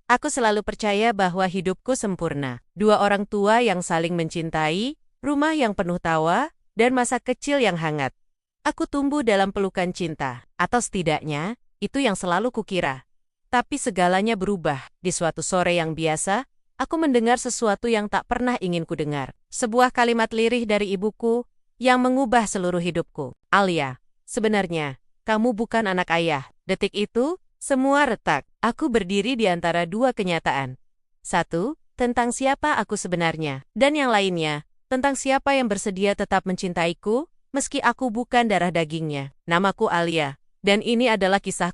Aku selalu percaya bahwa hidupku sempurna. Dua orang tua yang saling mencintai, rumah yang penuh tawa, dan masa kecil yang hangat. Aku tumbuh dalam pelukan cinta, atau setidaknya, itu yang selalu kukira. Tapi segalanya berubah. Di suatu sore yang biasa, aku mendengar sesuatu yang tak pernah ingin kudengar. Sebuah kalimat lirih dari ibuku yang mengubah seluruh hidupku. Alia, sebenarnya, kamu bukan anak ayah. Detik itu, semua retak. Aku berdiri di antara dua kenyataan. Satu, tentang siapa aku sebenarnya. Dan yang lainnya, tentang siapa yang bersedia tetap mencintaiku, meski aku bukan darah dagingnya. Namaku Alia. Dan ini adalah kisah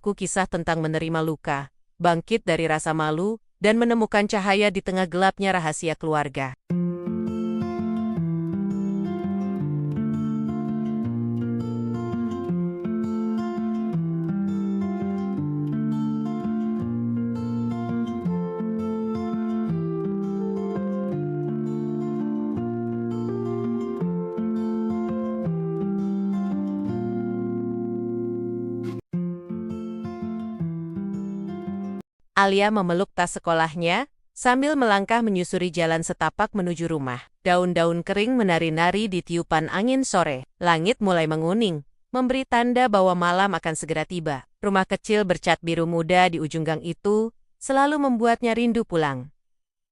tentang menerima luka, bangkit dari rasa malu, dan menemukan cahaya di tengah gelapnya rahasia keluarga. Alia memeluk tas sekolahnya, sambil melangkah menyusuri jalan setapak menuju rumah. Daun-daun kering menari-nari di tiupan angin sore. Langit mulai menguning, memberi tanda bahwa malam akan segera tiba. Rumah kecil bercat biru muda di ujung gang itu, selalu membuatnya rindu pulang.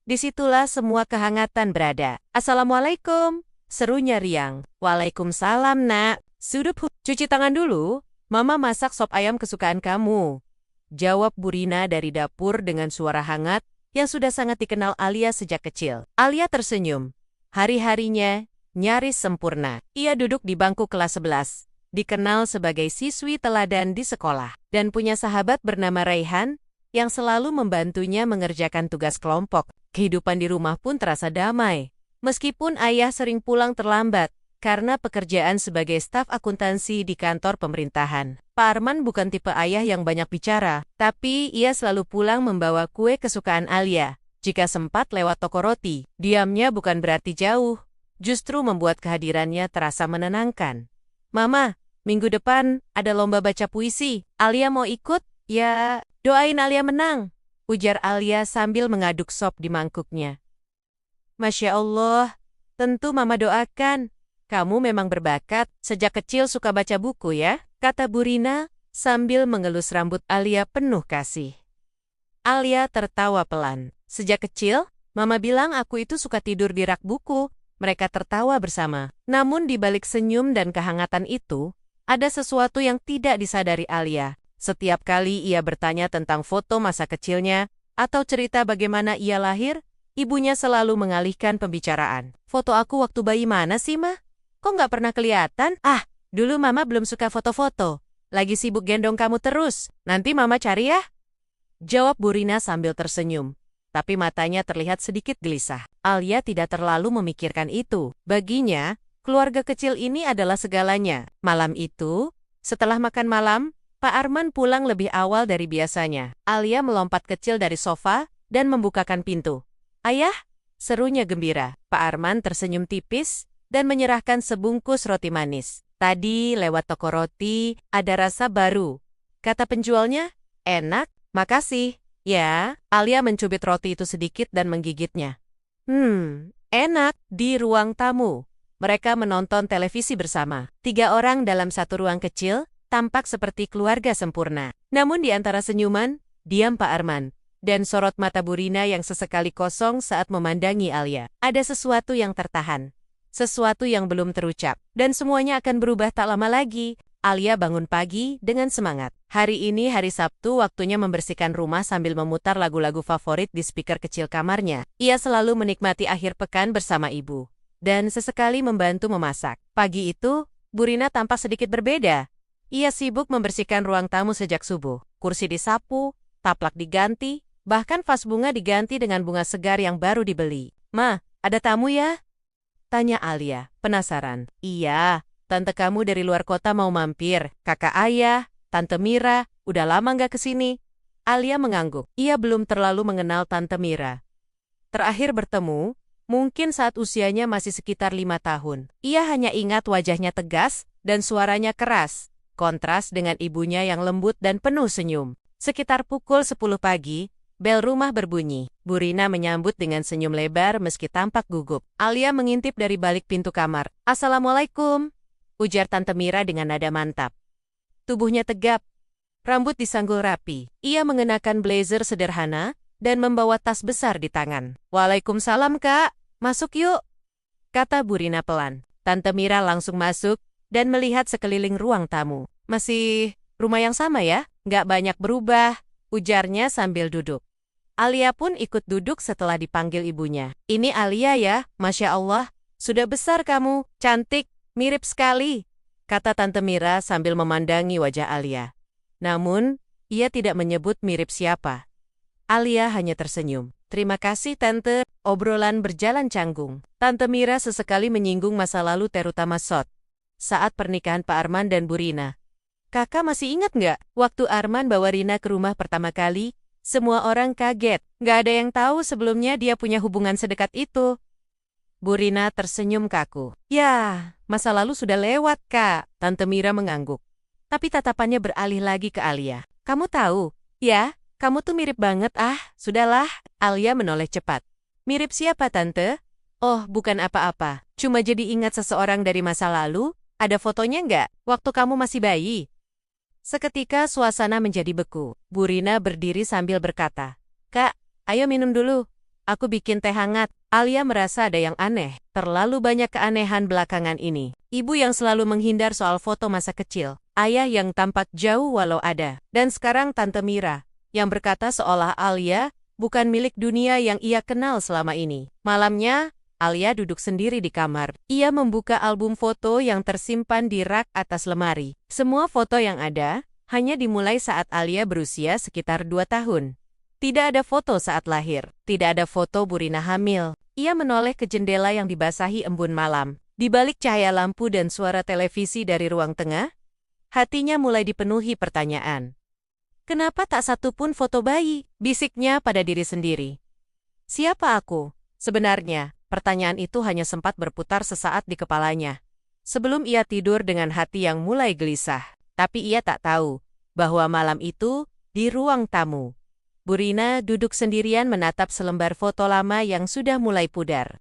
Disitulah semua kehangatan berada. Assalamualaikum, serunya riang. Waalaikumsalam, nak. Cuci tangan dulu, Mama masak sop ayam kesukaan kamu. Jawab Bu Rina dari dapur dengan suara hangat yang sudah sangat dikenal Alia sejak kecil. Alia tersenyum. Hari-harinya nyaris sempurna. Ia duduk di bangku kelas 11, dikenal sebagai siswi teladan di sekolah, dan punya sahabat bernama Raihan yang selalu membantunya mengerjakan tugas kelompok. Kehidupan di rumah pun terasa damai. Meskipun ayah sering pulang terlambat karena pekerjaan sebagai staf akuntansi di kantor pemerintahan. Pak Arman bukan tipe ayah yang banyak bicara, tapi ia selalu pulang membawa kue kesukaan Alia. Jika sempat lewat toko roti, diamnya bukan berarti jauh, justru membuat kehadirannya terasa menenangkan. Mama, minggu depan ada lomba baca puisi. Alia mau ikut? Ya, doain Alia menang, ujar Alia sambil mengaduk sop di mangkuknya. Masya Allah, tentu Mama doakan. Kamu memang berbakat, sejak kecil suka baca buku ya, kata Bu Rina sambil mengelus rambut Alia penuh kasih. Alia tertawa pelan. Sejak kecil, Mama bilang aku itu suka tidur di rak buku. Mereka tertawa bersama. Namun di balik senyum dan kehangatan itu, ada sesuatu yang tidak disadari Alia. Setiap kali ia bertanya tentang foto masa kecilnya atau cerita bagaimana ia lahir, ibunya selalu mengalihkan pembicaraan. Foto aku waktu bayi mana sih, Ma? Kok nggak pernah kelihatan? Ah, dulu Mama belum suka foto-foto. Lagi sibuk gendong kamu terus. Nanti Mama cari ya. Jawab Bu Rina sambil tersenyum. Tapi matanya terlihat sedikit gelisah. Alia tidak terlalu memikirkan itu. Baginya, keluarga kecil ini adalah segalanya. Malam itu, setelah makan malam, Pak Arman pulang lebih awal dari biasanya. Alia melompat kecil dari sofa dan membukakan pintu. Ayah, serunya gembira. Pak Arman tersenyum tipis dan menyerahkan sebungkus roti manis. Tadi lewat toko roti, ada rasa baru. Kata penjualnya, enak, makasih. Ya, Alia mencubit roti itu sedikit dan menggigitnya. Enak. Di ruang tamu. Mereka menonton televisi bersama. 3 orang dalam satu ruang kecil, tampak seperti keluarga sempurna. Namun di antara senyuman, diam Pak Arman, dan sorot mata Bu Rina yang sesekali kosong saat memandangi Alia. Ada sesuatu yang tertahan. Sesuatu yang belum terucap, dan semuanya akan berubah tak lama lagi. Alia bangun pagi dengan semangat. Hari ini hari Sabtu, waktunya membersihkan rumah sambil memutar lagu-lagu favorit di speaker kecil kamarnya. Ia selalu menikmati akhir pekan bersama ibu, dan sesekali membantu memasak. Pagi itu, Bu Rina tampak sedikit berbeda. Ia sibuk membersihkan ruang tamu sejak subuh. Kursi disapu, taplak diganti, bahkan vas bunga diganti dengan bunga segar yang baru dibeli. Ma, ada tamu ya? Tanya Alia, penasaran. Iya, tante kamu dari luar kota mau mampir. Kakak ayah, Tante Mira, udah lama nggak kesini. Alia mengangguk. Ia belum terlalu mengenal Tante Mira. Terakhir bertemu, mungkin saat usianya masih sekitar 5 tahun. Ia hanya ingat wajahnya tegas dan suaranya keras, kontras dengan ibunya yang lembut dan penuh senyum. Sekitar pukul 10 pagi, Bel rumah berbunyi. Bu Rina menyambut dengan senyum lebar meski tampak gugup. Alia mengintip dari balik pintu kamar. "Assalamualaikum," ujar Tante Mira dengan nada mantap. Tubuhnya tegap, rambut disanggul rapi. Ia mengenakan blazer sederhana dan membawa tas besar di tangan. "Waalaikumsalam, Kak. Masuk yuk," kata Bu Rina pelan. Tante Mira langsung masuk dan melihat sekeliling ruang tamu. "Masih rumah yang sama ya? Nggak banyak berubah," ujarnya sambil duduk. Alia pun ikut duduk setelah dipanggil ibunya. "Ini Alia ya, Masya Allah. Sudah besar kamu, cantik, mirip sekali," kata Tante Mira sambil memandangi wajah Alia. Namun, ia tidak menyebut mirip siapa. Alia hanya tersenyum. "Terima kasih Tante." Obrolan berjalan canggung. Tante Mira sesekali menyinggung masa lalu terutama saat pernikahan Pak Arman dan Bu Rina. "Kakak masih ingat nggak, waktu Arman bawa Rina ke rumah pertama kali? Semua orang kaget, nggak ada yang tahu sebelumnya dia punya hubungan sedekat itu." Bu Rina tersenyum kaku. "Ya, masa lalu sudah lewat, Kak." Tante Mira mengangguk. Tapi tatapannya beralih lagi ke Alia. "Kamu tahu, ya, kamu tuh mirip banget." "Ah, sudahlah." Alia menoleh cepat. "Mirip siapa, Tante?" "Oh, bukan apa-apa. Cuma jadi ingat seseorang dari masa lalu. Ada fotonya nggak, waktu kamu masih bayi?" Seketika suasana menjadi beku. Bu Rina berdiri sambil berkata, "Kak, ayo minum dulu. Aku bikin teh hangat." Alia merasa ada yang aneh. Terlalu banyak keanehan belakangan ini. Ibu yang selalu menghindar soal foto masa kecil. Ayah yang tampak jauh walau ada. Dan sekarang Tante Mira, yang berkata seolah Alia bukan milik dunia yang ia kenal selama ini. Malamnya, Alia duduk sendiri di kamar. Ia membuka album foto yang tersimpan di rak atas lemari. Semua foto yang ada hanya dimulai saat Alia berusia sekitar 2 tahun. Tidak ada foto saat lahir. Tidak ada foto Bu Rina hamil. Ia menoleh ke jendela yang dibasahi embun malam. Di balik cahaya lampu dan suara televisi dari ruang tengah, hatinya mulai dipenuhi pertanyaan. "Kenapa tak satu pun foto bayi?" bisiknya pada diri sendiri. "Siapa aku sebenarnya?" Pertanyaan itu hanya sempat berputar sesaat di kepalanya. Sebelum ia tidur dengan hati yang mulai gelisah. Tapi ia tak tahu bahwa malam itu, di ruang tamu, Bu Rina duduk sendirian menatap selembar foto lama yang sudah mulai pudar.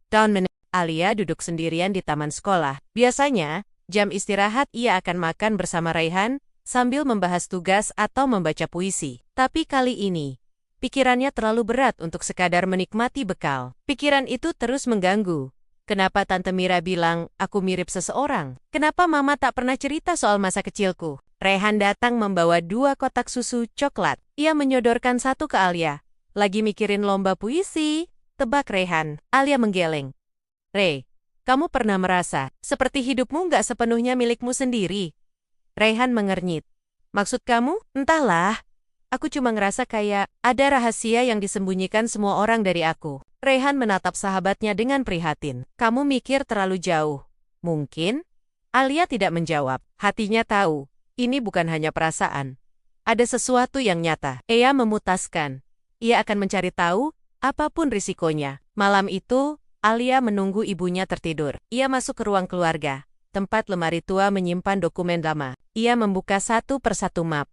Alia duduk sendirian di taman sekolah. Biasanya, jam istirahat ia akan makan bersama Raihan, sambil membahas tugas atau membaca puisi. Tapi kali ini, pikirannya terlalu berat untuk sekadar menikmati bekal. Pikiran itu terus mengganggu. Kenapa Tante Mira bilang, aku mirip seseorang? Kenapa Mama tak pernah cerita soal masa kecilku? Raihan datang membawa 2 kotak susu coklat. Ia menyodorkan satu ke Alia. "Lagi mikirin lomba puisi?" tebak Raihan. Alia menggeleng. "Rei, kamu pernah merasa seperti hidupmu nggak sepenuhnya milikmu sendiri?" Raihan mengernyit. "Maksud kamu? Entahlah. Aku cuma ngerasa kayak ada rahasia yang disembunyikan semua orang dari aku." Raihan menatap sahabatnya dengan prihatin. "Kamu mikir terlalu jauh. Mungkin?" Alia tidak menjawab. Hatinya tahu, ini bukan hanya perasaan. Ada sesuatu yang nyata. Ia memutuskan. Ia akan mencari tahu, apapun risikonya. Malam itu, Alia menunggu ibunya tertidur. Ia masuk ke ruang keluarga, tempat lemari tua menyimpan dokumen lama. Ia membuka satu persatu map,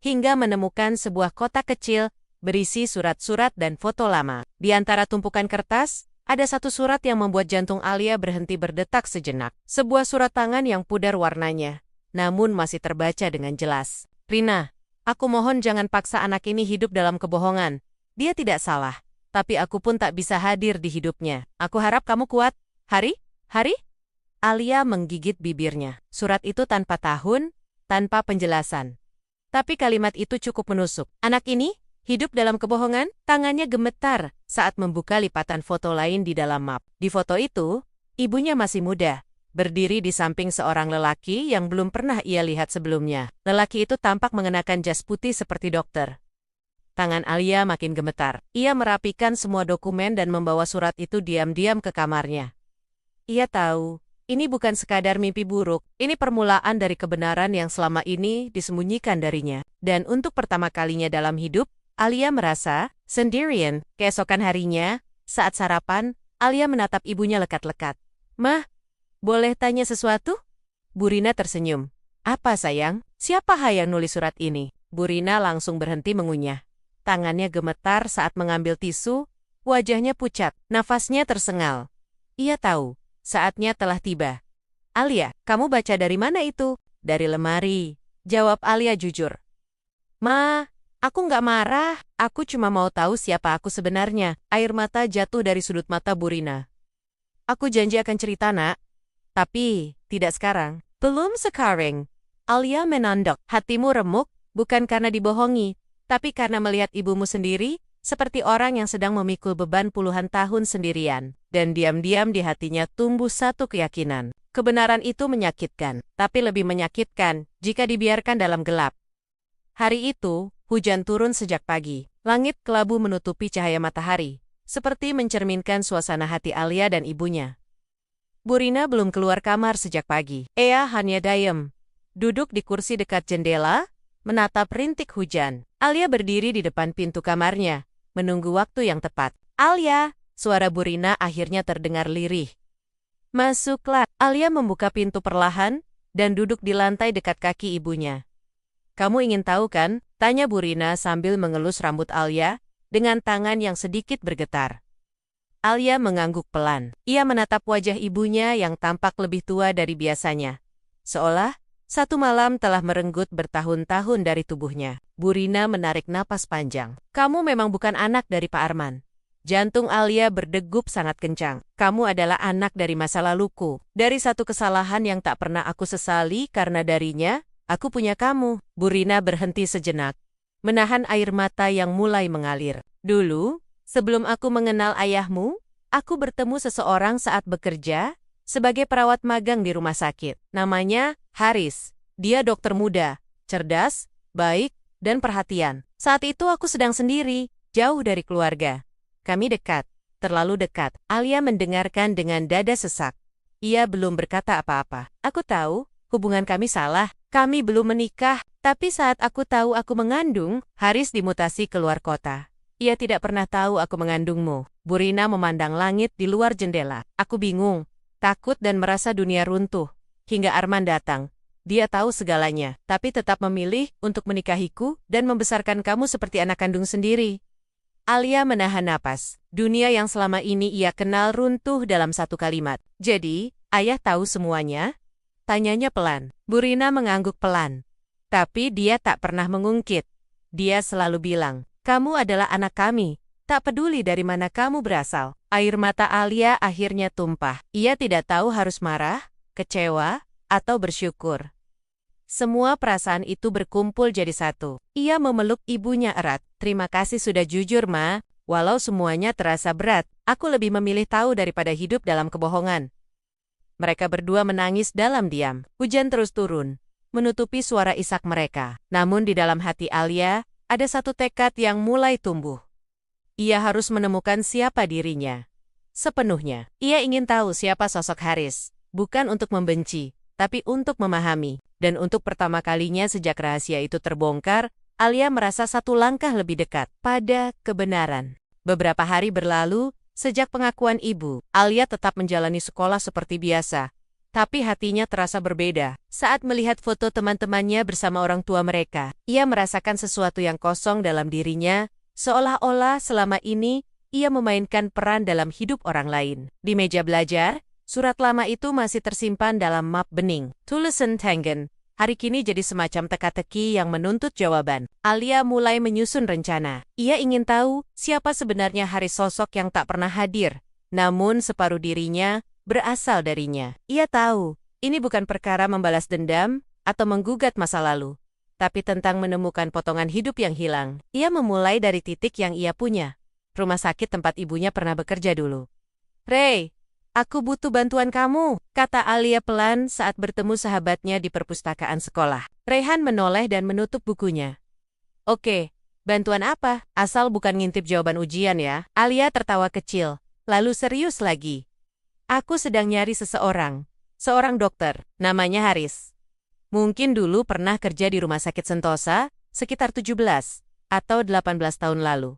hingga menemukan sebuah kotak kecil berisi surat-surat dan foto lama. Di antara tumpukan kertas, ada satu surat yang membuat jantung Alia berhenti berdetak sejenak. Sebuah surat tangan yang pudar warnanya, namun masih terbaca dengan jelas. "Rina, aku mohon jangan paksa anak ini hidup dalam kebohongan. Dia tidak salah, tapi aku pun tak bisa hadir di hidupnya. Aku harap kamu kuat. Hari? Hari?" Alia menggigit bibirnya. Surat itu tanpa tahun, tanpa penjelasan. Tapi kalimat itu cukup menusuk. Anak ini hidup dalam kebohongan? Tangannya gemetar saat membuka lipatan foto lain di dalam map. Di foto itu, ibunya masih muda, berdiri di samping seorang lelaki yang belum pernah ia lihat sebelumnya. Lelaki itu tampak mengenakan jas putih seperti dokter. Tangan Alia makin gemetar. Ia merapikan semua dokumen dan membawa surat itu diam-diam ke kamarnya. Ia tahu, ini bukan sekadar mimpi buruk, ini permulaan dari kebenaran yang selama ini disembunyikan darinya. Dan untuk pertama kalinya dalam hidup, Alia merasa sendirian. Keesokan harinya, saat sarapan, Alia menatap ibunya lekat-lekat. "Mah, boleh tanya sesuatu?" Bu Rina tersenyum. "Apa sayang? Siapa yang nulis surat ini?" Bu Rina langsung berhenti mengunyah. tangannya gemetar saat mengambil tisu, wajahnya pucat, nafasnya tersengal. Ia tahu, saatnya telah tiba. Alia, kamu baca dari mana itu? Dari lemari, jawab Alia jujur. Ma, aku nggak marah, aku cuma mau tahu siapa aku sebenarnya. Air mata jatuh dari sudut mata Burina. Aku janji akan cerita, nak. Tapi, tidak sekarang. Belum sekarang. Alia menandok. Hatimu remuk, bukan karena dibohongi, tapi karena melihat ibumu sendiri, seperti orang yang sedang memikul beban puluhan tahun sendirian. Dan diam-diam di hatinya tumbuh satu keyakinan. Kebenaran itu menyakitkan, tapi lebih menyakitkan jika dibiarkan dalam gelap. Hari itu, hujan turun sejak pagi. Langit kelabu menutupi cahaya matahari, seperti mencerminkan suasana hati Alia dan ibunya. Burina belum keluar kamar sejak pagi. Ia hanya diam, duduk di kursi dekat jendela, menatap rintik hujan. Alia berdiri di depan pintu kamarnya, menunggu waktu yang tepat. Alia, suara Burina akhirnya terdengar lirih. Masuklah. Alia membuka pintu perlahan, dan duduk di lantai dekat kaki ibunya. Kamu ingin tahu kan? Tanya Burina sambil mengelus rambut Alia, dengan tangan yang sedikit bergetar. Alia mengangguk pelan. Ia menatap wajah ibunya yang tampak lebih tua dari biasanya. Seolah, satu malam telah merenggut bertahun-tahun dari tubuhnya. Burina menarik napas panjang. Kamu memang bukan anak dari Pak Arman. Jantung Alia berdegup sangat kencang. Kamu adalah anak dari masa laluku. Dari satu kesalahan yang tak pernah aku sesali karena darinya, aku punya kamu. Burina berhenti sejenak, menahan air mata yang mulai mengalir. Dulu, sebelum aku mengenal ayahmu, aku bertemu seseorang saat bekerja sebagai perawat magang di rumah sakit. Namanya Haris. Dia dokter muda, cerdas, baik, dan perhatian. Saat itu aku sedang sendiri, jauh dari keluarga. Kami dekat, terlalu dekat. Alia mendengarkan dengan dada sesak. Ia belum berkata apa-apa. Aku tahu, hubungan kami salah. Kami belum menikah, tapi saat aku tahu aku mengandung, Haris dimutasi keluar kota. Ia tidak pernah tahu aku mengandungmu. Burina memandang langit di luar jendela. Aku bingung, takut dan merasa dunia runtuh. Hingga Arman datang. Dia tahu segalanya, tapi tetap memilih untuk menikahiku dan membesarkan kamu seperti anak kandung sendiri. Alia menahan napas. Dunia yang selama ini ia kenal runtuh dalam satu kalimat. Jadi, ayah tahu semuanya? Tanyanya pelan. Burina mengangguk pelan. Tapi dia tak pernah mengungkit. Dia selalu bilang, kamu adalah anak kami. Tak peduli dari mana kamu berasal. Air mata Alia akhirnya tumpah. Ia tidak tahu harus marah, kecewa, atau bersyukur. Semua perasaan itu berkumpul jadi satu. Ia memeluk ibunya erat. Terima kasih sudah jujur, Ma. Walau semuanya terasa berat, aku lebih memilih tahu daripada hidup dalam kebohongan. Mereka berdua menangis dalam diam. Hujan terus turun, menutupi suara isak mereka. Namun di dalam hati Alia, ada satu tekad yang mulai tumbuh. Ia harus menemukan siapa dirinya. Sepenuhnya, ia ingin tahu siapa sosok Haris. Bukan untuk membenci, tapi untuk memahami. Dan untuk pertama kalinya sejak rahasia itu terbongkar, Alia merasa satu langkah lebih dekat pada kebenaran. Beberapa hari berlalu, sejak pengakuan ibu, Alia tetap menjalani sekolah seperti biasa. Tapi hatinya terasa berbeda. Saat melihat foto teman-temannya bersama orang tua mereka, ia merasakan sesuatu yang kosong dalam dirinya, seolah-olah selama ini, ia memainkan peran dalam hidup orang lain. Di meja belajar, surat lama itu masih tersimpan dalam map bening. Tulisan Tangen, hari kini jadi semacam teka-teki yang menuntut jawaban. Alia mulai menyusun rencana. Ia ingin tahu siapa sebenarnya Haris, sosok yang tak pernah hadir. Namun separuh dirinya berasal darinya. Ia tahu, ini bukan perkara membalas dendam atau menggugat masa lalu, tapi tentang menemukan potongan hidup yang hilang. Ia memulai dari titik yang ia punya. Rumah sakit tempat ibunya pernah bekerja dulu. Ray, aku butuh bantuan kamu, kata Alia pelan saat bertemu sahabatnya di perpustakaan sekolah. Rayhan menoleh dan menutup bukunya. Oke, bantuan apa? Asal bukan ngintip jawaban ujian ya. Alia tertawa kecil, lalu serius lagi. Aku sedang nyari seseorang. Seorang dokter, namanya Haris. Mungkin dulu pernah kerja di rumah sakit Sentosa, sekitar 17 atau 18 tahun lalu.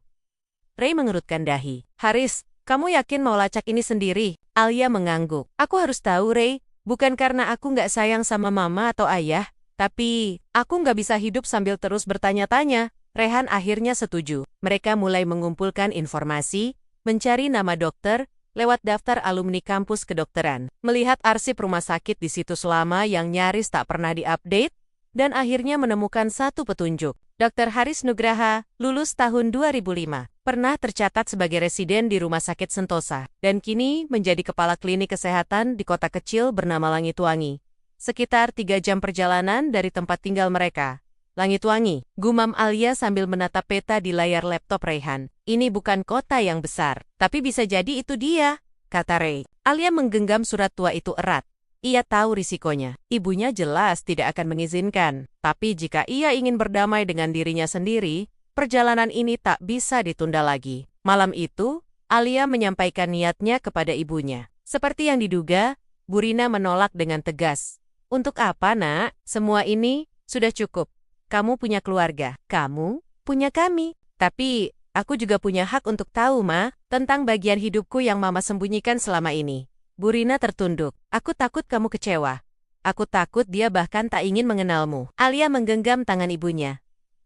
Ray mengerutkan dahi. Haris, kamu yakin mau lacak ini sendiri? Alia mengangguk. Aku harus tahu, Ray. Bukan karena aku nggak sayang sama mama atau ayah, tapi aku nggak bisa hidup sambil terus bertanya-tanya. Rehan akhirnya setuju. Mereka mulai mengumpulkan informasi, mencari nama dokter, lewat daftar alumni kampus kedokteran. Melihat arsip rumah sakit di situs lama yang nyaris tak pernah diupdate, dan akhirnya menemukan satu petunjuk. Dr. Haris Nugraha, lulus tahun 2005, pernah tercatat sebagai residen di Rumah Sakit Sentosa, dan kini menjadi kepala klinik kesehatan di kota kecil bernama Langitwangi. Sekitar 3 jam perjalanan dari tempat tinggal mereka. Langitwangi, gumam Alia sambil menatap peta di layar laptop Rehan. Ini bukan kota yang besar, tapi bisa jadi itu dia, kata Ray. Alia menggenggam surat tua itu erat. Ia tahu risikonya. Ibunya jelas tidak akan mengizinkan. Tapi jika ia ingin berdamai dengan dirinya sendiri, perjalanan ini tak bisa ditunda lagi. Malam itu, Alia menyampaikan niatnya kepada ibunya. Seperti yang diduga, Bu Rina menolak dengan tegas. Untuk apa, Nak? Semua ini sudah cukup. Kamu punya keluarga. Kamu punya kami. Tapi, aku juga punya hak untuk tahu, Ma, tentang bagian hidupku yang Mama sembunyikan selama ini. Bu Rina tertunduk. Aku takut kamu kecewa. Aku takut dia bahkan tak ingin mengenalmu. Alia menggenggam tangan ibunya.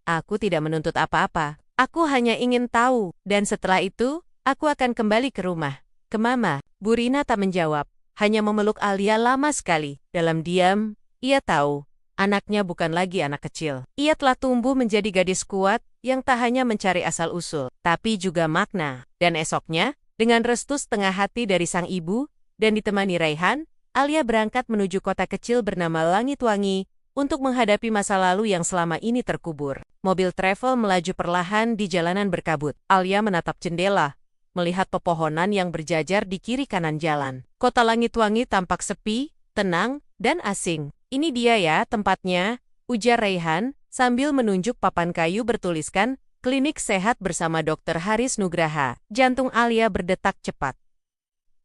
Aku tidak menuntut apa-apa. Aku hanya ingin tahu. Dan setelah itu, aku akan kembali ke rumah. Ke Mama. Bu Rina tak menjawab. Hanya memeluk Alia lama sekali. Dalam diam, ia tahu. Anaknya bukan lagi anak kecil. Ia telah tumbuh menjadi gadis kuat yang tak hanya mencari asal-usul, tapi juga makna. Dan esoknya, dengan restu setengah hati dari sang ibu, dan ditemani Rehan, Alia berangkat menuju kota kecil bernama Langitwangi untuk menghadapi masa lalu yang selama ini terkubur. Mobil travel melaju perlahan di jalanan berkabut. Alia menatap jendela, melihat pepohonan yang berjajar di kiri kanan jalan. Kota Langitwangi tampak sepi, tenang, dan asing. Ini dia ya tempatnya, ujar Rehan, sambil menunjuk papan kayu bertuliskan, Klinik Sehat bersama Dr. Haris Nugraha. Jantung Alia berdetak cepat.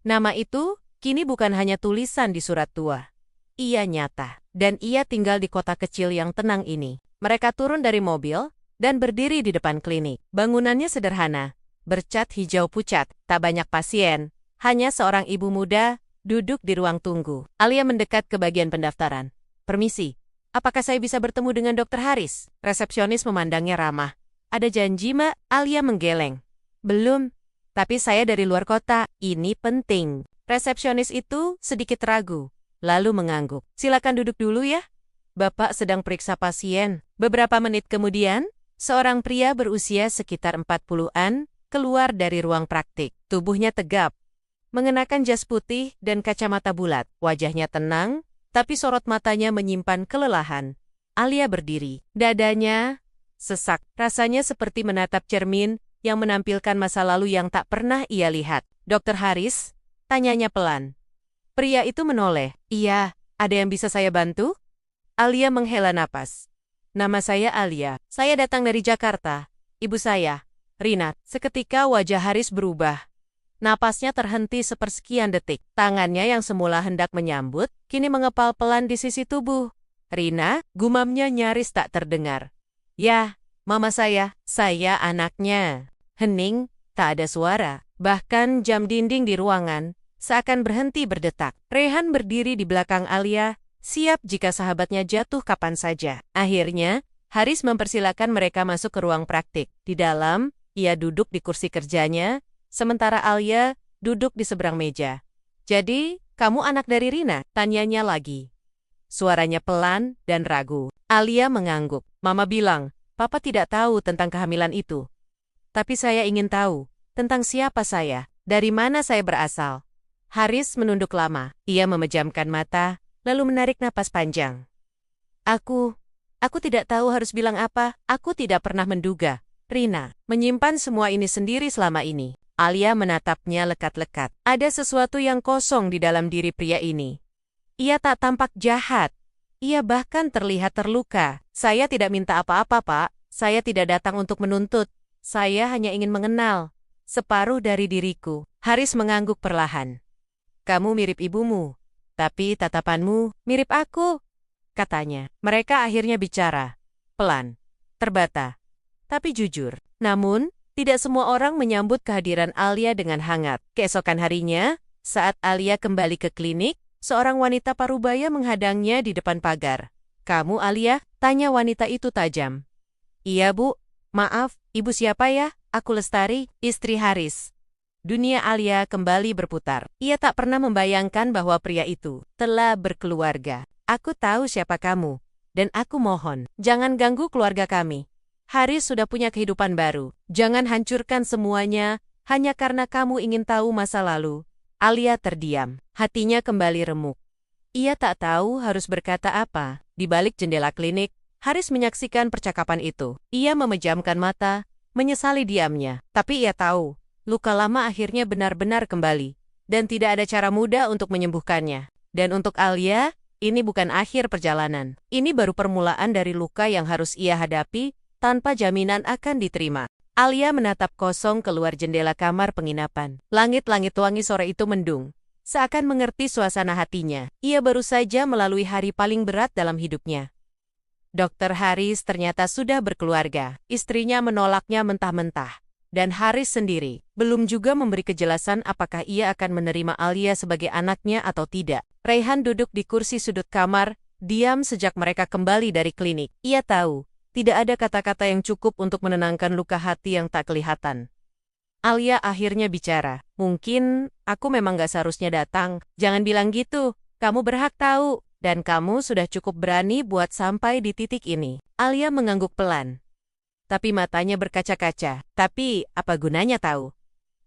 Nama itu kini bukan hanya tulisan di surat tua. Ia nyata, dan ia tinggal di kota kecil yang tenang ini. Mereka turun dari mobil dan berdiri di depan klinik. Bangunannya sederhana, bercat hijau pucat, tak banyak pasien, hanya seorang ibu muda duduk di ruang tunggu. Alia mendekat ke bagian pendaftaran. Permisi, apakah saya bisa bertemu dengan Dr. Haris? Resepsionis memandangnya ramah. Ada janji, Mbak? Alia menggeleng. Belum. Tapi saya dari luar kota, ini penting. Resepsionis itu sedikit ragu, lalu mengangguk. Silakan duduk dulu ya. Bapak sedang periksa pasien. Beberapa menit kemudian, seorang pria berusia sekitar 40-an keluar dari ruang praktik. Tubuhnya tegap, mengenakan jas putih dan kacamata bulat. Wajahnya tenang, tapi sorot matanya menyimpan kelelahan. Alia berdiri. Dadanya sesak. Rasanya seperti menatap cermin yang menampilkan masa lalu yang tak pernah ia lihat. Dr. Haris, tanyanya pelan. Pria itu menoleh. Iya, ada yang bisa saya bantu? Alia menghela napas. Nama saya Alia. Saya datang dari Jakarta. Ibu saya, Rina. Seketika wajah Haris berubah. Napasnya terhenti sepersekian detik. Tangannya yang semula hendak menyambut, kini mengepal pelan di sisi tubuh. Rina, gumamnya nyaris tak terdengar. Ya, mama saya anaknya. Hening, tak ada suara. Bahkan jam dinding di ruangan seakan berhenti berdetak. Rehan berdiri di belakang Alia, siap jika sahabatnya jatuh kapan saja. Akhirnya, Haris mempersilakan mereka masuk ke ruang praktik. Di dalam, ia duduk di kursi kerjanya, sementara Alia duduk di seberang meja. Jadi, kamu anak dari Rina? Tanyanya lagi. Suaranya pelan dan ragu. Alia mengangguk. Mama bilang, Papa tidak tahu tentang kehamilan itu. Tapi saya ingin tahu tentang siapa saya, dari mana saya berasal. Haris menunduk lama. Ia memejamkan mata, lalu menarik napas panjang. Aku tidak tahu harus bilang apa. Aku tidak pernah menduga Rina menyimpan semua ini sendiri selama ini. Alia menatapnya lekat-lekat. Ada sesuatu yang kosong di dalam diri pria ini. Ia tak tampak jahat. Ia bahkan terlihat terluka. Saya tidak minta apa-apa, Pak. Saya tidak datang untuk menuntut. Saya hanya ingin mengenal separuh dari diriku. Haris mengangguk perlahan. Kamu mirip ibumu, tapi tatapanmu mirip aku, katanya. Mereka akhirnya bicara. Pelan, terbata, tapi jujur. Namun, tidak semua orang menyambut kehadiran Alia dengan hangat. Keesokan harinya, saat Alia kembali ke klinik, seorang wanita parubaya menghadangnya di depan pagar. Kamu Alia? Tanya wanita itu tajam. Iya Bu, Maaf, ibu siapa ya? Aku Lestari, istri Haris. Dunia Alia kembali berputar. Ia tak pernah membayangkan bahwa pria itu telah berkeluarga. Aku tahu siapa kamu. Dan aku mohon, jangan ganggu keluarga kami. Haris sudah punya kehidupan baru. Jangan hancurkan semuanya, hanya karena kamu ingin tahu masa lalu. Alia terdiam. Hatinya kembali remuk. Ia tak tahu harus berkata apa. Di balik jendela klinik, Haris menyaksikan percakapan itu. Ia memejamkan mata, menyesali diamnya. Tapi ia tahu, luka lama akhirnya benar-benar kembali. Dan tidak ada cara mudah untuk menyembuhkannya. Dan untuk Alia, ini bukan akhir perjalanan. Ini baru permulaan dari luka yang harus ia hadapi, tanpa jaminan akan diterima. Alia menatap kosong keluar jendela kamar penginapan. Langit-langit wangi sore itu mendung. Seakan mengerti suasana hatinya. Ia baru saja melalui hari paling berat dalam hidupnya. Dokter Haris ternyata sudah berkeluarga. Istrinya menolaknya mentah-mentah. Dan Haris sendiri belum juga memberi kejelasan apakah ia akan menerima Alia sebagai anaknya atau tidak. Raihan duduk di kursi sudut kamar, diam sejak mereka kembali dari klinik. Ia tahu, tidak ada kata-kata yang cukup untuk menenangkan luka hati yang tak kelihatan. Alia akhirnya bicara. Mungkin aku memang gak seharusnya datang. Jangan bilang gitu. Kamu berhak tahu. Dan kamu sudah cukup berani buat sampai di titik ini. Alia mengangguk pelan. Tapi matanya berkaca-kaca. Tapi apa gunanya tahu?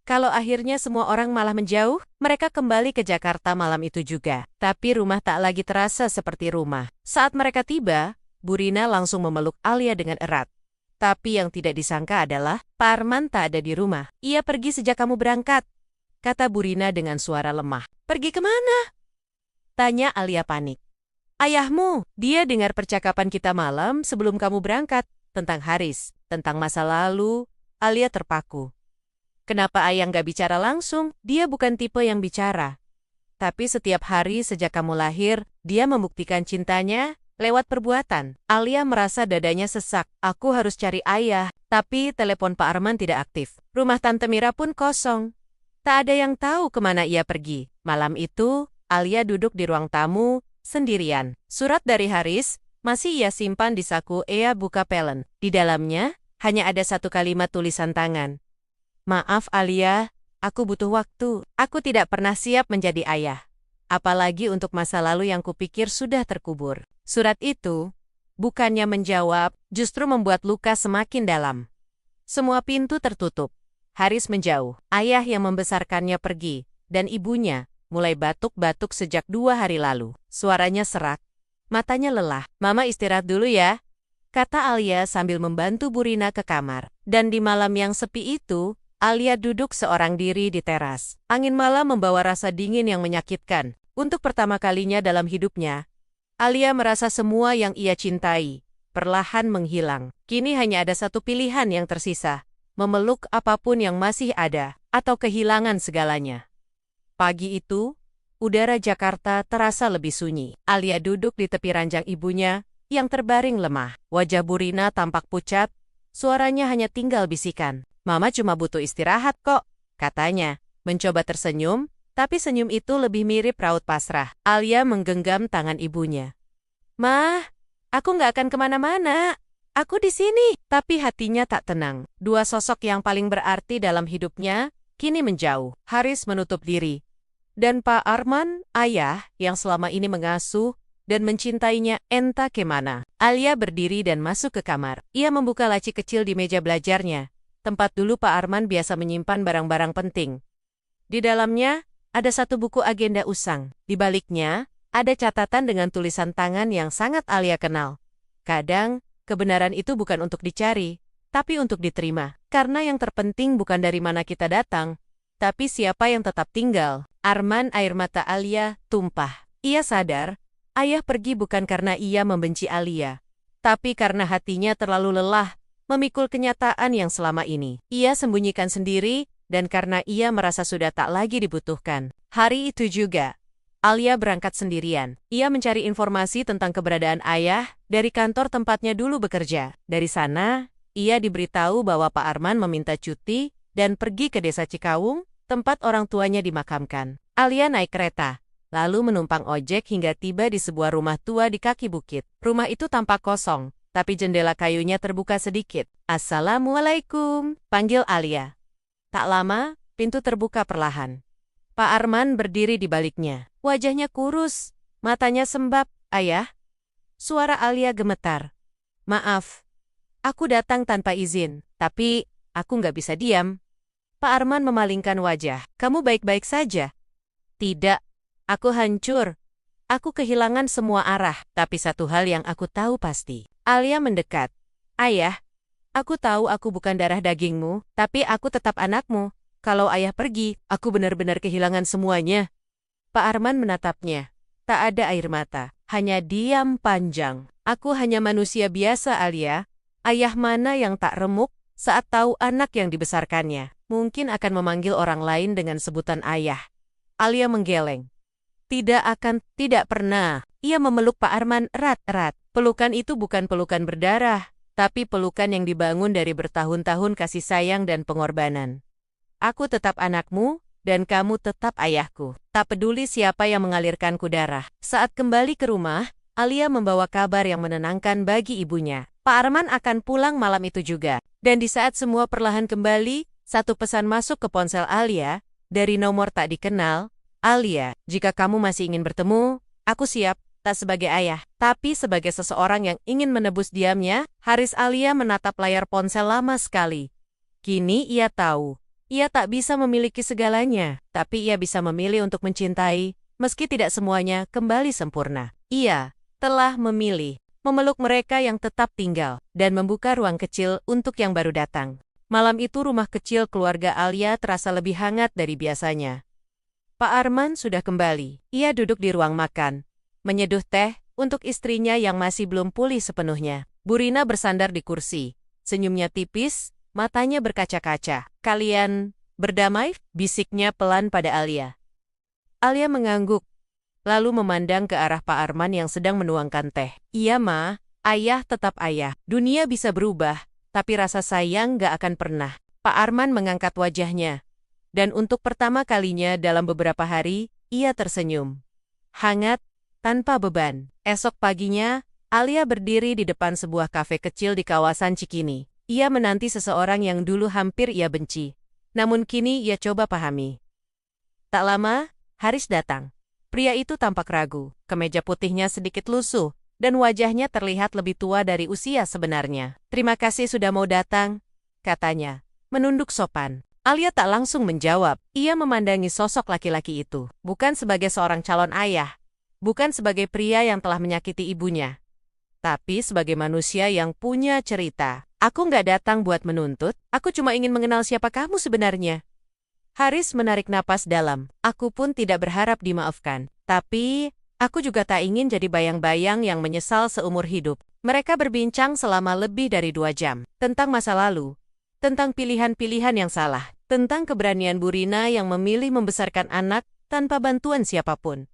Kalau akhirnya semua orang malah menjauh, mereka kembali ke Jakarta malam itu juga. Tapi rumah tak lagi terasa seperti rumah. Saat mereka tiba, Bu Rina langsung memeluk Alia dengan erat. Tapi yang tidak disangka adalah, Pak Arman tak ada di rumah. Ia pergi sejak kamu berangkat, kata Bu Rina dengan suara lemah. Pergi kemana? Tanya Alia panik. Ayahmu, dia dengar percakapan kita malam sebelum kamu berangkat, tentang Haris, tentang masa lalu. Alia terpaku. Kenapa ayah nggak bicara langsung? Dia bukan tipe yang bicara. Tapi setiap hari sejak kamu lahir, dia membuktikan cintanya lewat perbuatan. Alia merasa dadanya sesak. Aku harus cari ayah, tapi telepon Pak Arman tidak aktif. Rumah Tante Mira pun kosong. Tak ada yang tahu kemana ia pergi. Malam itu, Alia duduk di ruang tamu, sendirian. Surat dari Haris masih ia simpan di saku ia buka pelen. Di dalamnya, hanya ada satu kalimat tulisan tangan. Maaf Alia, aku butuh waktu. Aku tidak pernah siap menjadi ayah. Apalagi untuk masa lalu yang kupikir sudah terkubur. Surat itu, bukannya menjawab, justru membuat luka semakin dalam. Semua pintu tertutup. Haris menjauh. Ayah yang membesarkannya pergi. Dan ibunya mulai batuk-batuk sejak 2 hari lalu. Suaranya serak. Matanya lelah. Mama istirahat dulu ya, kata Alia sambil membantu Bu Rina ke kamar. Dan di malam yang sepi itu, Alia duduk seorang diri di teras. Angin malam membawa rasa dingin yang menyakitkan. Untuk pertama kalinya dalam hidupnya, Alia merasa semua yang ia cintai perlahan menghilang. Kini hanya ada satu pilihan yang tersisa. Memeluk apapun yang masih ada, atau kehilangan segalanya. Pagi itu, udara Jakarta terasa lebih sunyi. Alia duduk di tepi ranjang ibunya, yang terbaring lemah. Wajah Bu Rina tampak pucat, suaranya hanya tinggal bisikan. Mama cuma butuh istirahat kok, katanya. Mencoba tersenyum, tapi senyum itu lebih mirip raut pasrah. Alia menggenggam tangan ibunya. Mah, aku nggak akan kemana-mana. Aku di sini. Tapi hatinya tak tenang. Dua sosok yang paling berarti dalam hidupnya, kini menjauh. Haris menutup diri. Dan Pak Arman, ayah, yang selama ini mengasuh dan mencintainya entah kemana. Alia berdiri dan masuk ke kamar. Ia membuka laci kecil di meja belajarnya, tempat dulu Pak Arman biasa menyimpan barang-barang penting. Di dalamnya, ada satu buku agenda usang. Di baliknya, ada catatan dengan tulisan tangan yang sangat Alia kenal. Kadang, kebenaran itu bukan untuk dicari, tapi untuk diterima. Karena yang terpenting bukan dari mana kita datang, tapi siapa yang tetap tinggal. Arman, air mata Alia tumpah. Ia sadar, ayah pergi bukan karena ia membenci Alia, tapi karena hatinya terlalu lelah memikul kenyataan yang selama ini ia sembunyikan sendiri, dan karena ia merasa sudah tak lagi dibutuhkan. Hari itu juga, Alia berangkat sendirian. Ia mencari informasi tentang keberadaan ayah dari kantor tempatnya dulu bekerja. Dari sana, ia diberitahu bahwa Pak Arman meminta cuti dan pergi ke desa Cikawung, tempat orang tuanya dimakamkan. Alia naik kereta, lalu menumpang ojek hingga tiba di sebuah rumah tua di kaki bukit. Rumah itu tampak kosong, tapi jendela kayunya terbuka sedikit. Assalamualaikum, panggil Alia. Tak lama, pintu terbuka perlahan. Pak Arman berdiri di baliknya. Wajahnya kurus, matanya sembab. Ayah? Suara Alia gemetar. Maaf, aku datang tanpa izin, tapi aku nggak bisa diam. Pak Arman memalingkan wajah. Kamu baik-baik saja? Tidak, aku hancur. Aku kehilangan semua arah, tapi satu hal yang aku tahu pasti. Alia mendekat. Ayah, aku tahu aku bukan darah dagingmu, tapi aku tetap anakmu. Kalau ayah pergi, aku benar-benar kehilangan semuanya. Pak Arman menatapnya. Tak ada air mata, hanya diam panjang. Aku hanya manusia biasa, Alia. Ayah mana yang tak remuk saat tahu anak yang dibesarkannya mungkin akan memanggil orang lain dengan sebutan ayah. Alia menggeleng. Tidak pernah. Ia memeluk Pak Arman erat-erat. Pelukan itu bukan pelukan berdarah, tapi pelukan yang dibangun dari bertahun-tahun kasih sayang dan pengorbanan. Aku tetap anakmu, dan kamu tetap ayahku. Tak peduli siapa yang mengalirkanku darah. Saat kembali ke rumah, Alia membawa kabar yang menenangkan bagi ibunya. Pak Arman akan pulang malam itu juga. Dan di saat semua perlahan kembali, satu pesan masuk ke ponsel Alia, dari nomor tak dikenal. Alia, jika kamu masih ingin bertemu, aku siap, tak sebagai ayah, tapi sebagai seseorang yang ingin menebus diamnya. Haris Alia menatap layar ponsel lama sekali. Kini ia tahu, ia tak bisa memiliki segalanya, tapi ia bisa memilih untuk mencintai, meski tidak semuanya kembali sempurna. Ia telah memilih memeluk mereka yang tetap tinggal, dan membuka ruang kecil untuk yang baru datang. Malam itu rumah kecil keluarga Alia terasa lebih hangat dari biasanya. Pak Arman sudah kembali. Ia duduk di ruang makan, menyeduh teh untuk istrinya yang masih belum pulih sepenuhnya. Burina bersandar di kursi, senyumnya tipis, matanya berkaca-kaca. Kalian berdamai? Bisiknya pelan pada Alia. Alia mengangguk, lalu memandang ke arah Pak Arman yang sedang menuangkan teh. Iya, Ma, ayah tetap ayah. Dunia bisa berubah, tapi rasa sayang gak akan pernah. Pak Arman mengangkat wajahnya. Dan untuk pertama kalinya dalam beberapa hari, ia tersenyum. Hangat, tanpa beban. Esok paginya, Alia berdiri di depan sebuah kafe kecil di kawasan Cikini. Ia menanti seseorang yang dulu hampir ia benci. Namun kini ia coba pahami. Tak lama, Haris datang. Pria itu tampak ragu, kemeja putihnya sedikit lusuh, dan wajahnya terlihat lebih tua dari usia sebenarnya. Terima kasih sudah mau datang, katanya, menunduk sopan. Alia tak langsung menjawab. Ia memandangi sosok laki-laki itu, bukan sebagai seorang calon ayah, bukan sebagai pria yang telah menyakiti ibunya, tapi sebagai manusia yang punya cerita. Aku nggak datang buat menuntut, aku cuma ingin mengenal siapa kamu sebenarnya. Haris menarik napas dalam. Aku pun tidak berharap dimaafkan, tapi aku juga tak ingin jadi bayang-bayang yang menyesal seumur hidup. Mereka berbincang selama lebih dari 2 jam. Tentang masa lalu, tentang pilihan-pilihan yang salah, tentang keberanian Burina yang memilih membesarkan anak tanpa bantuan siapapun.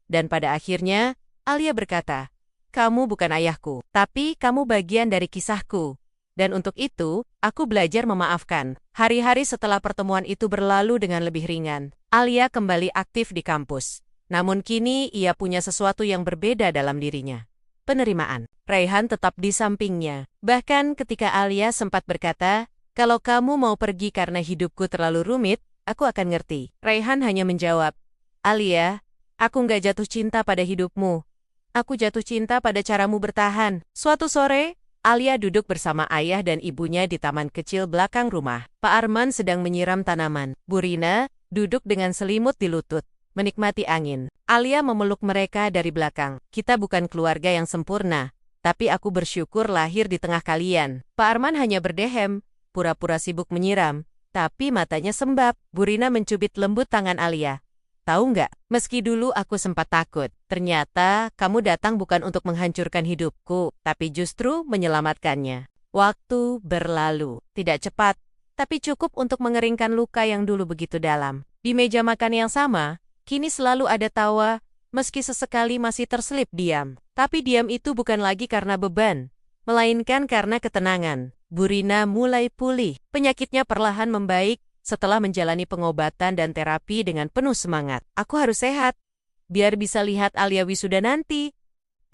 Dan pada akhirnya, Alia berkata, kamu bukan ayahku, tapi kamu bagian dari kisahku. Dan untuk itu, aku belajar memaafkan. Hari-hari setelah pertemuan itu berlalu dengan lebih ringan. Alia kembali aktif di kampus. Namun kini ia punya sesuatu yang berbeda dalam dirinya. Penerimaan. Raihan tetap di sampingnya. Bahkan ketika Alia sempat berkata, kalau kamu mau pergi karena hidupku terlalu rumit, aku akan ngerti. Raihan hanya menjawab, Alia, aku nggak jatuh cinta pada hidupmu. Aku jatuh cinta pada caramu bertahan. Suatu sore, Alia duduk bersama ayah dan ibunya di taman kecil belakang rumah. Pak Arman sedang menyiram tanaman. Burina duduk dengan selimut di lutut, menikmati angin. Alia memeluk mereka dari belakang. Kita bukan keluarga yang sempurna, tapi aku bersyukur lahir di tengah kalian. Pak Arman hanya berdehem, pura-pura sibuk menyiram, tapi matanya sembab. Burina mencubit lembut tangan Alia. Tahu nggak, meski dulu aku sempat takut, ternyata kamu datang bukan untuk menghancurkan hidupku, tapi justru menyelamatkannya. Waktu berlalu, tidak cepat, tapi cukup untuk mengeringkan luka yang dulu begitu dalam. Di meja makan yang sama, kini selalu ada tawa, meski sesekali masih terselip diam. Tapi diam itu bukan lagi karena beban, melainkan karena ketenangan. Burina mulai pulih, penyakitnya perlahan membaik, setelah menjalani pengobatan dan terapi dengan penuh semangat. Aku harus sehat, biar bisa lihat Alia wisuda nanti,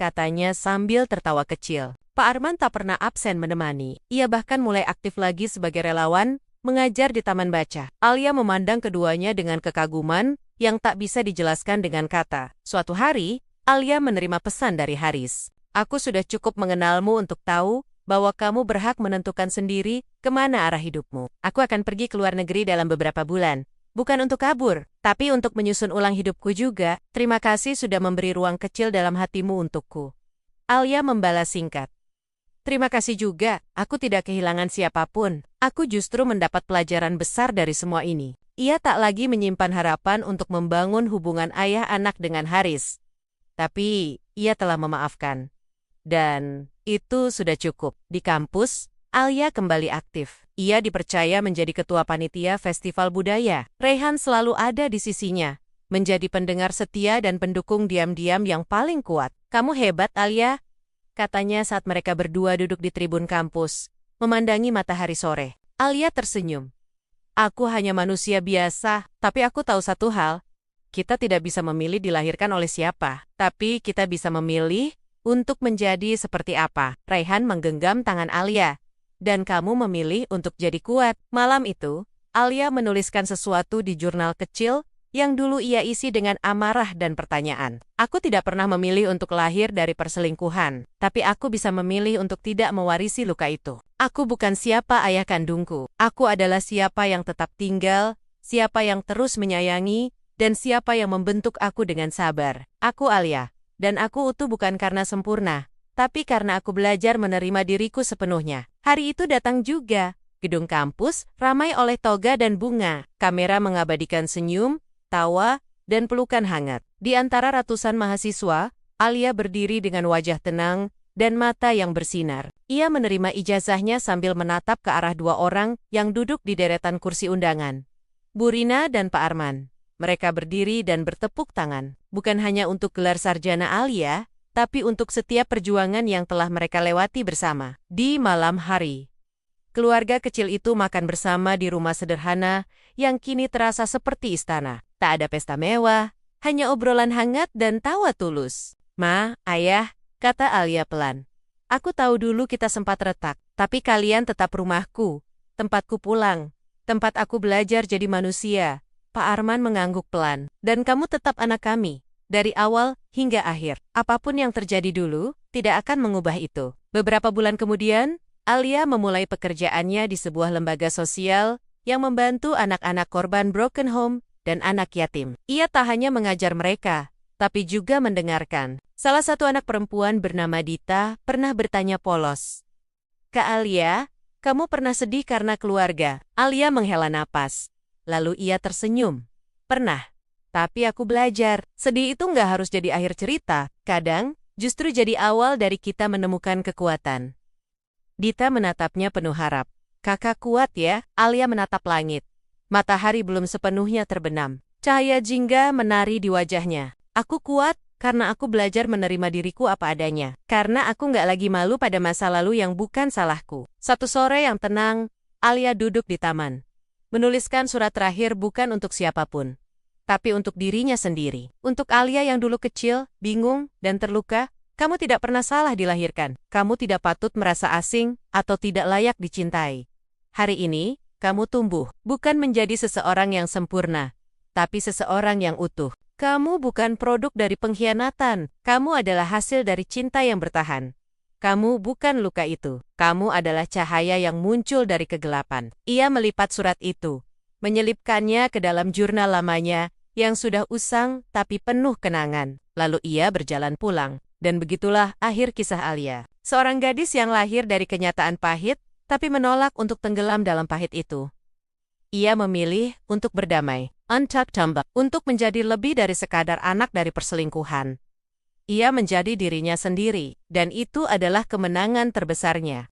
katanya sambil tertawa kecil. Pak Arman tak pernah absen menemani. Ia bahkan mulai aktif lagi sebagai relawan, mengajar di taman baca. Alia memandang keduanya dengan kekaguman yang tak bisa dijelaskan dengan kata. Suatu hari, Alia menerima pesan dari Haris. Aku sudah cukup mengenalmu untuk tahu bahwa kamu berhak menentukan sendiri kemana arah hidupmu. Aku akan pergi ke luar negeri dalam beberapa bulan. Bukan untuk kabur, tapi untuk menyusun ulang hidupku juga. Terima kasih sudah memberi ruang kecil dalam hatimu untukku. Alia membalas singkat. Terima kasih juga, aku tidak kehilangan siapapun. Aku justru mendapat pelajaran besar dari semua ini. Ia tak lagi menyimpan harapan untuk membangun hubungan ayah anak dengan Haris. Tapi, ia telah memaafkan. Dan, itu sudah cukup. Di kampus, Alia kembali aktif. Ia dipercaya menjadi ketua panitia festival budaya. Rehan selalu ada di sisinya, menjadi pendengar setia dan pendukung diam-diam yang paling kuat. Kamu hebat, Alia, katanya saat mereka berdua duduk di tribun kampus, memandangi matahari sore. Alia tersenyum. Aku hanya manusia biasa, tapi aku tahu satu hal. Kita tidak bisa memilih dilahirkan oleh siapa, tapi kita bisa memilih untuk menjadi seperti apa. Rehan menggenggam tangan Alia. Dan kamu memilih untuk jadi kuat. Malam itu, Alia menuliskan sesuatu di jurnal kecil yang dulu ia isi dengan amarah dan pertanyaan. Aku tidak pernah memilih untuk lahir dari perselingkuhan, tapi aku bisa memilih untuk tidak mewarisi luka itu. Aku bukan siapa ayah kandungku. Aku adalah siapa yang tetap tinggal, siapa yang terus menyayangi, dan siapa yang membentuk aku dengan sabar. Aku Alia, dan aku utuh bukan karena sempurna, tapi karena aku belajar menerima diriku sepenuhnya. Hari itu datang juga. Gedung kampus ramai oleh toga dan bunga. Kamera mengabadikan senyum, tawa, dan pelukan hangat. Di antara ratusan mahasiswa, Alia berdiri dengan wajah tenang dan mata yang bersinar. Ia menerima ijazahnya sambil menatap ke arah dua orang yang duduk di deretan kursi undangan. Bu Rina dan Pak Arman. Mereka berdiri dan bertepuk tangan. Bukan hanya untuk gelar sarjana Alia, tapi untuk setiap perjuangan yang telah mereka lewati bersama. Di malam hari, keluarga kecil itu makan bersama di rumah sederhana yang kini terasa seperti istana. Tak ada pesta mewah, hanya obrolan hangat dan tawa tulus. Ma, ayah, kata Alia pelan. Aku tahu dulu kita sempat retak, tapi kalian tetap rumahku, tempatku pulang, tempat aku belajar jadi manusia. Pak Arman mengangguk pelan. Dan kamu tetap anak kami, dari awal hingga akhir. Apapun yang terjadi dulu, tidak akan mengubah itu. Beberapa bulan kemudian, Alia memulai pekerjaannya di sebuah lembaga sosial yang membantu anak-anak korban broken home dan anak yatim. Ia tak hanya mengajar mereka, tapi juga mendengarkan. Salah satu anak perempuan bernama Dita pernah bertanya polos. Kak Alia, kamu pernah sedih karena keluarga? Alia menghela napas. Lalu ia tersenyum. Pernah. Tapi aku belajar. Sedih itu nggak harus jadi akhir cerita. Kadang, justru jadi awal dari kita menemukan kekuatan. Dita menatapnya penuh harap. Kakak kuat ya, Alia menatap langit. Matahari belum sepenuhnya terbenam. Cahaya jingga menari di wajahnya. Aku kuat karena aku belajar menerima diriku apa adanya. Karena aku nggak lagi malu pada masa lalu yang bukan salahku. Satu sore yang tenang, Alia duduk di taman. Menuliskan surat terakhir bukan untuk siapapun, tapi untuk dirinya sendiri. Untuk Alia yang dulu kecil, bingung, dan terluka, kamu tidak pernah salah dilahirkan. Kamu tidak patut merasa asing atau tidak layak dicintai. Hari ini, kamu tumbuh, bukan menjadi seseorang yang sempurna, tapi seseorang yang utuh. Kamu bukan produk dari pengkhianatan, kamu adalah hasil dari cinta yang bertahan. Kamu bukan luka itu, kamu adalah cahaya yang muncul dari kegelapan. Ia melipat surat itu, menyelipkannya ke dalam jurnal lamanya, yang sudah usang tapi penuh kenangan. Lalu ia berjalan pulang, dan begitulah akhir kisah Alia. Seorang gadis yang lahir dari kenyataan pahit, tapi menolak untuk tenggelam dalam pahit itu. Ia memilih untuk berdamai, untuk menjadi lebih dari sekadar anak dari perselingkuhan. Ia menjadi dirinya sendiri, dan itu adalah kemenangan terbesarnya.